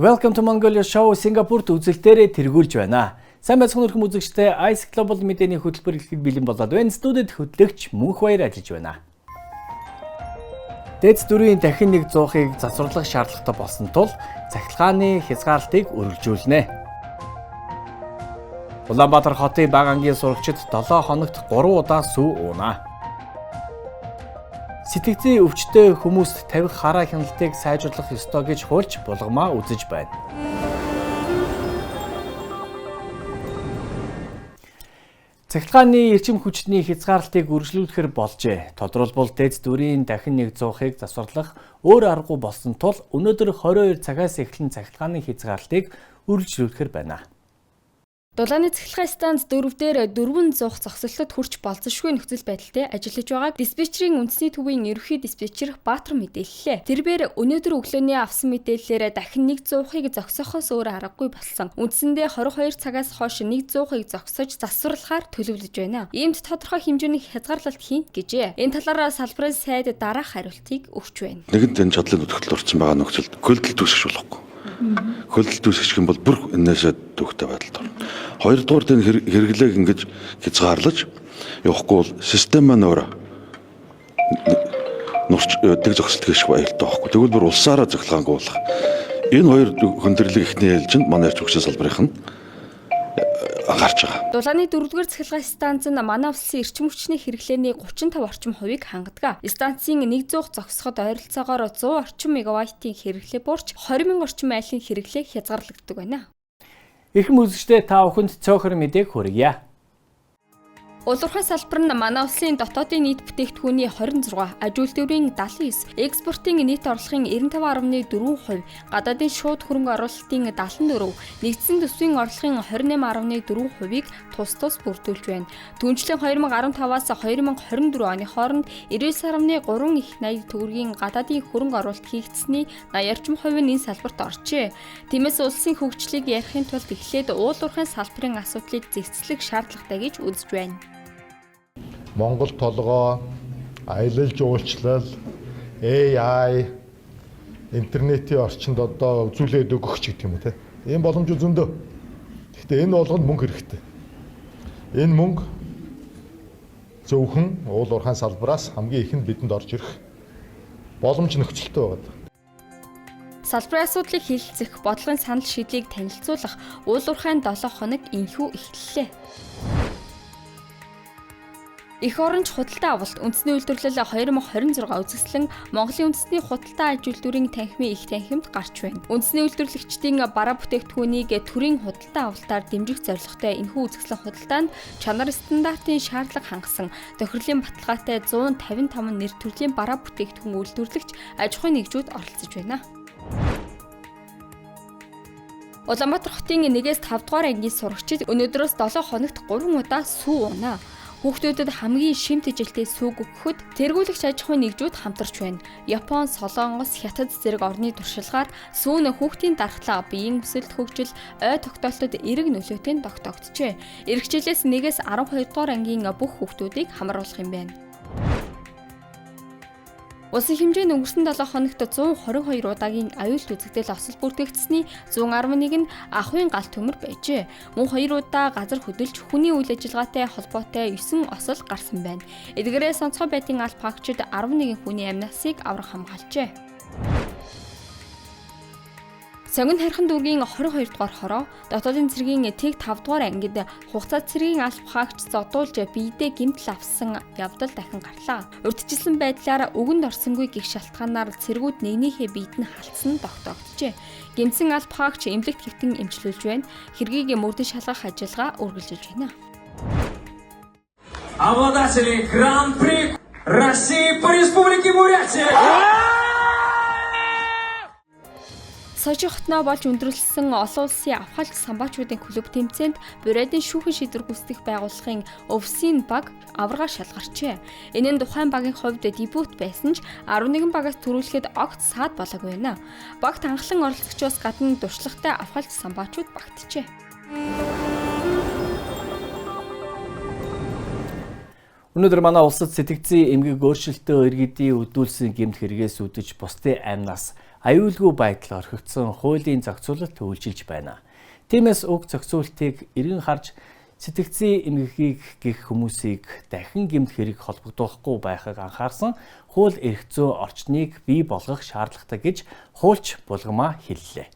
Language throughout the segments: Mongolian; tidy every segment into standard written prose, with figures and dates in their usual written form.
Welcome to Mongolia Show Сингапурт үзэлтээрээ тэргүүлж байна. Сайн байцгаана өрхөм үзэгчдээ Ice Global мэдээний хөтөлбөр эхлэхэд бэлэн болоод байна. Студид хөтлөгч Мөнх Баяр ажиллаж байна. Дэд дөрвийн дахин нэг 100-ыг засварлах шаардлагатай болсон тул цахилгааны хязгаарлалтыг үргэлжлүүлнэ. Улаанбаатар хотын бага ангийн сурагчид 7 хоногт 3 удаа сүү ууна. Сэтгцийн өвчтөе хүмүүст тавих хараа хяналтыг сайжруулах ёстой гэж хуульч булгамаа үзэж байна. Цахилгааны эрчим хүчний хязгаарлалтыг үргэлжлүүлэхээр болжээ. Тодорхойлбол дэд дөрвийн дахин нэг 100-ыг засварлах өөр аргагүй болсон тул өнөөдөр 22 цагаас эхлэн цахилгааны хязгаарлалтыг үргэлжлүүлэхээр байна. Дулааны цахилгаан станц 4 дээр 400 зогсолтод хүрч болцсошгүй нөхцөл байдалтай ажиллаж байгааг диспетчерийн үндэсний төвийн ерөнхий диспетчер Баатар мэдээллээ. Тэрээр өнөөдөр өглөөний авсан мэдээллээр дахин 100-ыг зогсоохоос өөр аргагүй болсон. Үндсэндээ 22 цагаас хойш 100-ыг зогсож засварлахаар төлөвлөж байна. Иймд тодорхой хэмжээний хязгаарлалт хийн гэжээ. Энэ талаараа салбарын сайд дараах хариултыг өгч байна. Нэгэнт энэ чадлын нөхцөл орчин байгаа нөхцөлд хөлдөлт үүсгэж болохгүй. Хөлдөлт үүсгэх юм бол бүр энэсээ төвхтэй байдалд орно. Хоёрдугаар энэ хэрэглээг ингэж хязгаарлаж явахгүй бол систем маань өөрөө дэг зогсолт гэж баяртай байхгүй. Тэгвэл бүр улсаараа цахилгаангуулах. Энэ хоёр хөндөрлөг ихний ээлжинд манай эрчим хүчний салбарынх нь анхаарч байгаа. Дулааны 4-р цахилгаан станц нь манай улсын эрчим хүчний хэрэглээний 35% орчим хувийг хангадаг. Станцын 100 зогсоход ойролцоогоор 100 орчим мегаваттын хэрэглээ буурч 20,000 орчим айлын хэрэглээ хязгаарлагддаг байна. Эрхэм үзэгчдээ та бүхэнд цөөхөр мэдээг хүргье. Улуурхай салбар нь манай улсын дотоодын нийт бүтээгдэхүүний 26, аж үйлдвэрийн 79, экспортын нийт орлогын 95.4%, гадаадын шууд хөрөнгө оруулалтын 74, нэгдсэн төсвийн орлогын 28.4%-ийг тус бүрдүүлж байна. Түүнчлэн 2015-аас 2024 оны хооронд 99.3 их 80 төгрөгийн гадаадын хөрөнгө оруулалт хийгдсэний 80% нь энэ салбарт оржээ. Тиймээс улсын хөгжлийг ярихын тулд эхлээд уулуурхай салбарын асуудлыг зэгцлэх шаардлагатай гэж үзэж байна. Монгол толгой, аялал жуулчлал, AI, интернетийн орчинд одоо үзүүлээд өгөх ч гэдэг юм уу те. Ийм боломж зөндөө. Гэхдээ энэ болгонд мөнгө хэрэгтэй. Энэ мөнгө зөвхөн уулуурхай салбараас хамгийн ихэнд бидэнд орж ирэх боломж нөхцөлтэй байна. Салбарын асуудлыг хэлэлцэх, бодлогын санал шийдлийг танилцуулах уулуурхайн 7 хоног энхүү эхэллээ. Эх оронч худалдаа авалт үндэсний үйлдвэрлэл 2026 үзэсгэлэн Монголын үндэсний худалдаа аж үйлдвэрийн танхимын их танхимд гарч байна. Үндэсний үйлдвэрлэгчдийн бараа бүтээгдэхүүнийг төрийн худалдаа авалтаар дэмжих зорилготой энэхүү үзэсгэлэн худалдаанд чанар стандартын шаардлага хангасан тохирлын баталгаатай 155 нэр төрлийн бараа бүтээгдэхүүн үйлдвэрлэгч аж ахуйн нэгжүүд оролцож байна. Улаанбаатар хотын 1-5 дугаар ангийн сурагчид өнөөдрөөс 7 хоногт 3 удаа сүү ууна. Хүүхдүүдэд хамгийн шимт жилтэй сүүг өгөхөд тэргүүлэгч аж ахуйн нэгжүүд хамтарч байна. Япон, Солонгос, Хятад зэрэг орны туршилгаар сүүн хүүхдийн дархлаа, биеийн өсөлт хөгжил, ой тогтоолтод эерэг нөлөөтэй тогтогдчихэ. Ирэх жилээс 1-12 дугаар ангийн бүх хүүхдүүдийг хамруулах юм байна. Улсын хэмжээнд өнгөрсөн 7 хоногт 122 удаагийн аюулт үзэгдэл осол бүртгэгдсэний 111 нь ахуйн гал төмөр байжээ. Мөн 2 удаа газар хөдөлж хүний үйл ажиллагаатай холбоотой 9 осол гарсан байна. Эдгээрээс онцгой байдлын аль пагчид 11 хүний амь насыг аврах хамгаалжээ. Сонгон хархан дүүргийн 22 дугаар хороо дотоодын цэргийн тэг 5 дугаар ангид хугацаа цэргийн алба хаагч зодуулж биедээ гэмтэл авсан явдал дахин гарлаа. Урьдчилсан байдлаар өгөнд орсонгүй гэх шалтгаанаар цэргүүд нэгнийхээ биед нь халтсан тогтогджээ. Гэмтсэн алба хаагч эмнэлэгт хэвтэн эмчилүүлж байна. Хэргийг мөрдөн шалгах ажиллагаа үргэлжилж байна. Обладатели Гран-при России по Республике Бурятия. Сочи хотноо болж өндөрлсөн олон улсын авахалч самбаачуудын клуб тэмцээнд Бурятийн шүүхэн шийдвэр гүйцэтгэх байгууллагын өвсийн баг аваргаар шалгарчээ. Энэ нь тухайн багийн хувьд дебют байсан ч 11 багаас төрүүлэхэд огт саад болоогүй байна. Багт анхлан оролцогчоос гадна дуршлагатай авахалч самбаачууд багтжээ. Өнөөдөр манай улсад сэтгцийн эмгэг өөрчлөлтөө иргэдийн өдүүлсэн гэмт хэрэгээс үүдэж бусдын амнаас аюулгүй байдал орхигдсон хуулийн зохицуулалт үйлчилж байна. Тиймээс уг зохицуултыг эргэн харж сэтгцийн эмгэгийг гэх хүмүүсийг дахин гэмт хэрэг холбогдуулахгүй байхыг анхаарсан хууль эрх зүйн орчныг бий болгох шаардлагатай гэж хуульч Булгамаа хэллээ.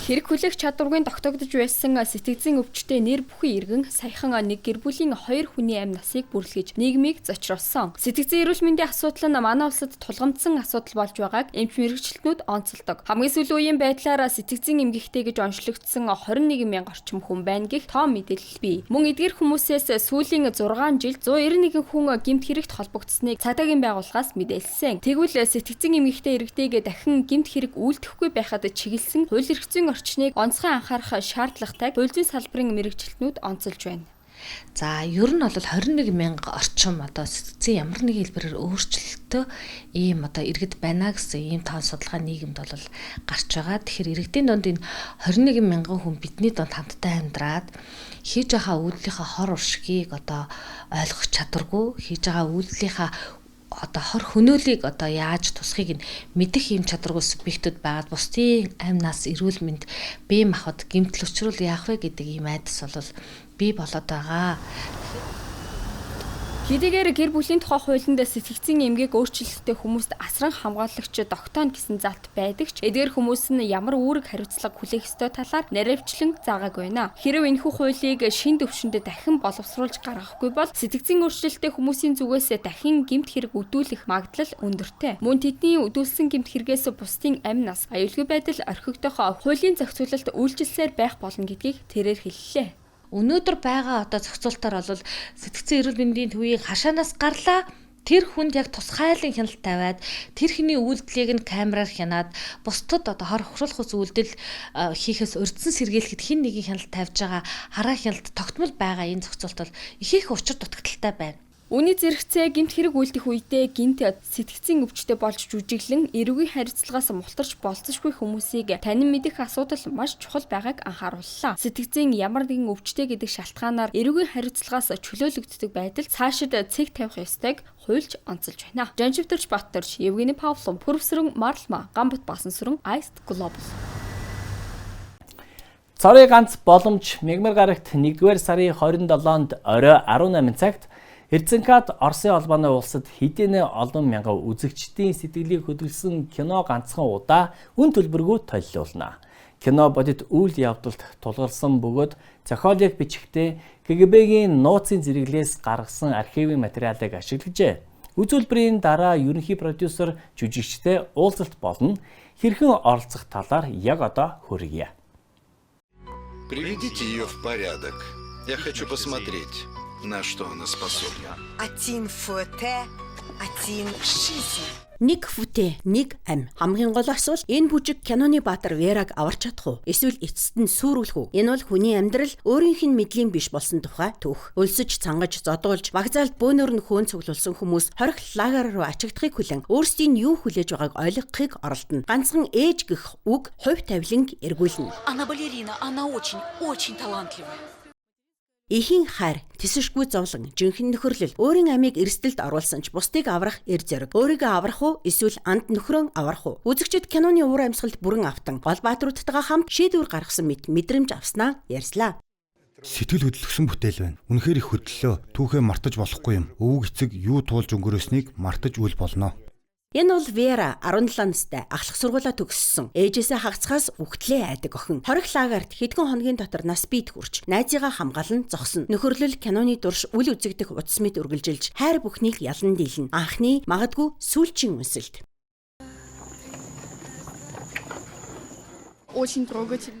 Хэрэг хүлээх чадваргүй тогтогдож байсан сэтгцийн өвчтөе нэр бүхэн иргэн саяхан нэг гэр бүлийн 2 хүний амь насыг бүрлгэж нийгмийг зочроосон. Сэтгцийн эрүүл мэндийн асуудал нь манай улсад тулгамдсан асуудал болж байгааг эмч мэрэгчлэтнүүд онцолдог. Хамгийн сүүлийн үеийн байдлаар сэтгцийн эмгэгтэй гэж онцлогдсон 21 мянга орчим хүн байна гэх том мэдээлэл бий. Мөн эдгээр хүмүүсээс сүүлийн 6 жилд 191 хүн гэмт хэрэгт холбогдсныг цагдаагийн байгууллагаас мэдээлсэн. Тэгвэл сэтгцийн эмгэгтэй иргэдэг дахин гэмт хэрэг үйлдэхгүй байхад чиглэсэн хууль эрх зүйн орчныг онцгой анхаарах шаардлагатай хууль зүйн салбарын мэрэгчлэтнүүд онцолж байна. За ер нь бол 21 мянга орчим одоо сэтгцийн ямар нэг хэлбэрээр өөрчлөлтөө ийм одоо иргэд байна гэсэн ийм тоон судалгаа нийгэмд бол гарч байгаа. Тэгэхээр иргэдийн донд энэ 21 мянган хүн бидний донд хамтдаа амьдраад хийж байгаа үйлдэлийнхаа хор уршгийг одоо ойлгох чадваргүй, хийж байгаа үйлдэлийнхаа одоо хор хөнөөлийг одоо яаж тусахыг нь мэдэх юм чадваргүй субъектүүд байгаад бусдын амнаас эрүүл мэнд бие махбод гэмтэл учруул яах вэ гэдэг ийм айдас бол бий болоод байгаа. Хэдийгээр гэр бүлийн тухай хуулинд сэтгцийн эмгээг өөрчлөлттэй хүмүүст асран хамгаалагч тогтооно гэсэн залт байдаг ч эдгээр хүмүүс нь ямар үүрэг хариуцлага хүлээх ёстой талаар наривчлан заагаагүй байна. Хэрэв энэхүү хуулийг шин төвшөнд дахин боловсруулж гаргахгүй бол сэтгцийн өөрчлөлттэй хүмүүсийн зүгээс дахин гэмт хэрэг өдүүлэх магадлал өндөртэй. Мөн тэдний өдүүлсэн гэмт хэрэгээс бусдын амь нас аюулгүй байдал орхигдох хуулийн зохицуулалт үйлчилсээр байх болно гэдгийг тэрээр хэллээ. Өнөөдөр байгаа одоо зохицуулалтаар бол сэтгцийн эрүүл мэндийн төвийн хашаанаас гарлаа тэр хүнд яг тусгайлан хяналт тавиад тэр хүний үйлдэлийг нь камераар хянаад бусдад одоо хор хуралхус үйлдэл хийхээс урьдсан сэргийлэхэд хин нэгийн хяналт тавьж байгаа хараа хяналт тогтмол байгаа энэ зохицуулалт бол их учир дутагдaltaй байна. Үүний зэрэгцээ гэмт хэрэг үйлдэх үедээ гинт сэтгцийн өвчтөй болж жүжиглэн эрүүгийн харилцагаас мултарч болцсошгүй хүмүүсийг танин мэдэх асуудал маш чухал байгааг анхаарууллаа. Сэтгцийн ямар нэгэн өвчтөй гэдэг шалтгаанаар эрүүгийн харилцагаас чөлөөлөгддөг байдал цаашид цэг тавих ёстойг хуульч онцолж байна. Жанживтэрч Баттарч, Евгений Павлов, Пүрвсрэн Марлма, Гамбат Басансүрэн, Iced Global. Цорын ганц боломж мягмар гарагт 1-р сарын 27-нд орой 18 цагт Эрдэнэкад Оросын холбооны улсад хэдийнэ олон мянган үзэгчдийн сэтгэлийг хөдөлсөн кино ганцхан удаа үн төлбөргүй толилуулна. Кино бодит үйл явдалд тулгарсан бөгөөд зохиолыг бичихдээ КГБ-гийн нууцын зэрэглээс гаргасан архивын материалыг ашиглажээ. Үзүүлбэрийн дараа ерөнхий продюсер жүжигчтэй уулзалт болно. Хэрхэн оролцох талаар яг одоо хүргье. Приведите ее в порядок. Я хочу посмотреть, на что она способна. Один фото, один жизнь. Нэг фүтэ, нэг ам. Хамгийн гол асуул энэ бүжиг киноны баатар Вераг аварч чадах уу? Эсвэл эцэст нь сүрүүлэх үү? Энэ бол хүний амьдрал өөрийнх нь мэдлийн биш болсон тухай түүх. Өлсөж, цангаж, зодуулж, вокзалд бөөнөр нь хөөн цуглуулсан хүмүүс хорих лагер руу ачигдахыг хүлэн өөрсдийн юу хүлээж байгааг ойлгохыг оролдоно. Ганцхан ээж гэх үг хувь тавиланг эргүүлнэ. Она балерина, она очень талантливая. Ихийн хайр, тэсэшгүй зовлон, жинхэнэ нөхөрлөл, өөрийн амийг эрсдэлд оруулсан ч бусдыг аврах эр зориг. Өөрийгөө аврах уу, эсвэл анд нөхрөө аврах уу? Үзэгчид киноны уур амьсгалд бүрэн автан, гол баатруудтайгаа хамт шийдвэр гаргасан мэт мэдрэмж авснаа ярьслаа. Сэтгэл хөдлөсөн бүтээл байна. Үнэхээр их хөдлөлөө. Түүхээ мартаж болохгүй юм. Өвөг эцэг юу туулж өнгөрөөснийг мартаж үл болно. Энэ бол Вера 17 настай ахлах сургуулаа төгссөн. Ээжээсээ хагацхаас үхтлээ айдаг охин. Хорих лагерт хэдхэн хоногийн дотор нас бийд хүрч найзыгаа хамгаалан зогсно. Нөхөрлөл киноны дурш үл үзэгдэх утас мэт үргэлжилж хайр бүхнийг ялан дийлнэ. Анхны магадгүй сүүлчийн үнсэлт.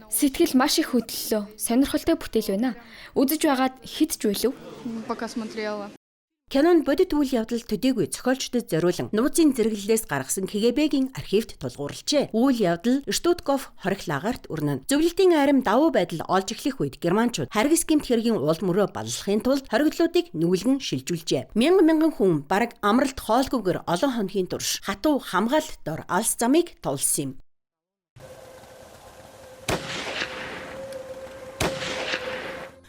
Сэтгэл маш их хөдлөлөө. Сонирхолтой бүтээл байна. Үзэж байгаад хитж байлуу. Кинонд бодит үйл явдал төдийгүй зохиолчдод зориулан нууцын зэрэглэлээс гаргасан КГБ-гийн архивт тулгуурлажээ. Үйл явдал Штутгоф хорих лагерт өрнөн. Зөвлөлтийн айрам давуу байдал олж эхлэх үед германчууд харгас гэмт хэргийн уул мөрөө баллахын тулд хориглолтыг нүүлгэн шилжүүлжээ. Мянган хүн бараг амралт хоолгүйгээр олон хоногийн турш хатуу хамгаалалт дор алс замыг тулсан юм.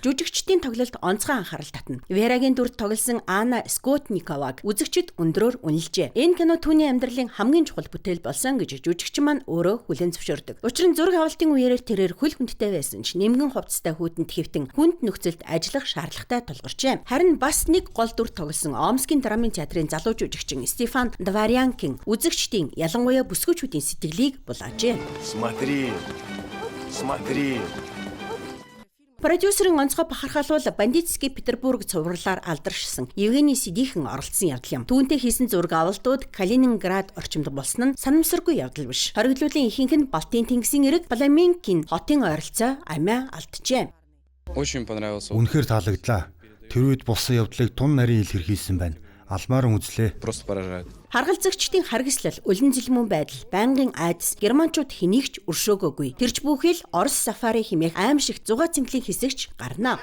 жүжигчдийн тоглолт онцгой анхаарал татна. Верагийн дүрд тоглосон Анна Скотниковаг үзэгчид өндрөөр үнэлжээ. Энэ кино түүний амьдралын хамгийн чухал бүтээл болсон гэж жүжигчин маань өөрөө хүлээн зөвшөөрдөг. Учир нь зураг авалтын үеэр тэрээр хөл хүндтэй байсан ч нэмгэн хувцастай хүүтэнд хэвтэн хүнд нөхцөлд ажиллах шаардлагатай тулгарчээ. Харин бас нэг гол дүр тоглосон Омскийн драмын театрын залуу жүжигчин Стефан Дворянкин үзэгчдийн ялангуяа бүсгүйчүүдийн сэтгэлийг булаажээ. Смотри. Продюсерын онцгой бахархалуул Бандитский Петербург цувралаар алдаршсан Евгений Сидихин оролцсон явдал юм. Түүнтэй хийсэн зураг авалтууд Калининград орчимд болсон нь санамсаргүй явдал биш. Хоригдлуулын ихэнх нь Балтийн тэнгисийн эрэг Пламенкин хотын ойролцоо амиа алджээ. Үнэхээр таалагдлаа. Тэр үед болсон явдлыг тун нарийн ил хэрхийлсэн байна. Алмааран үзлээ. Харгалзагчдын харгислал, улин зэлмэн байдал, байнгын айдас германчууд хэнийг ч өршөөгөөгүй. Тэрч бүхэл Орос сафари хэмээх аимшиг зугаа цэнхлийн хэсэгч гарна.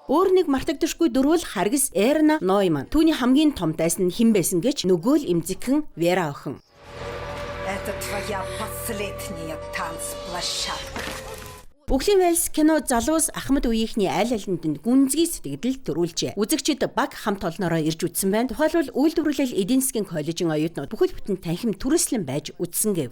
Өөр нэг мартагдашгүй дөрвөл харгис Эрна Нойман. Түүний хамгийн том дайсан нь хэн байсан гэж нөгөө л эмзэгхэн Вера охин. Это твоя последняя танцплощадка. Үхлийн Вальс кино залуус Ахмад үеийнхний аль алинд гүнзгий сэтгэл төрүүлжээ. Үзэгчид баг хамт олноороо ирж үзсэн байна. Тухайлбал үйлдвэрлэл эдийн засгийн коллежийн оюутнууд бүхэл бүтэн танхим түрээслэн байж үзсэн гэв.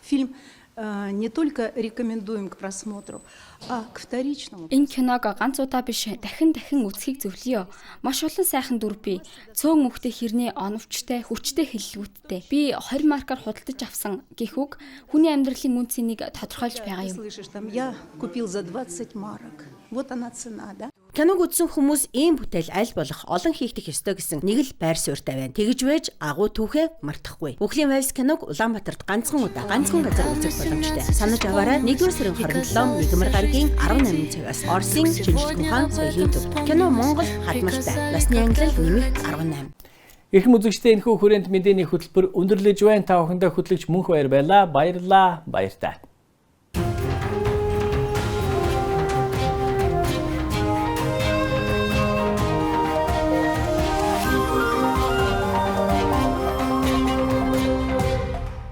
Фильм не только рекомендуем к просмотру, а к вторичному. Энэ киног ганц удаа биш дахин үзхийг зөвлөё. Маш олон сайхан дүр бий. Цөөн мөхтэй хэрнээ оновчтой, хүчтэй хэллэгүүдтэй. Би 20 маркаар худалдаж авсан гэх үг хүний амьдралын үн цэнийг тодорхойлж байгаа юм. Слышишь, там я купил за 20 марок. Вот она цена, да? Киног үзсэн хүмүүс ийм бүтээл аль болох олон хийгдэх ёстой гэсэн нэг л байр суурьтай байна. Тэгж байж агуу түүхээ мартахгүй. Үхлийн Вальс киног Улаанбаатарт ганцхан газар үзэх боломжтой. Санаж аваарай. 1-р сарын 27 Мигмар гарагийн 18 цагаас Орсын Чинжилхэн хаан соёлын төв. Кино Монгол хадмалтай. Насны ангилал нэмэх 18. Эрхэм үзэгчдээ энэхүү хүрээнд мэдээний хөтөлбөр өндөрлөж байна. Та бүхэндээ хөтлөгч Мөнх баяр байлаа. Баярлалаа. Баяртай.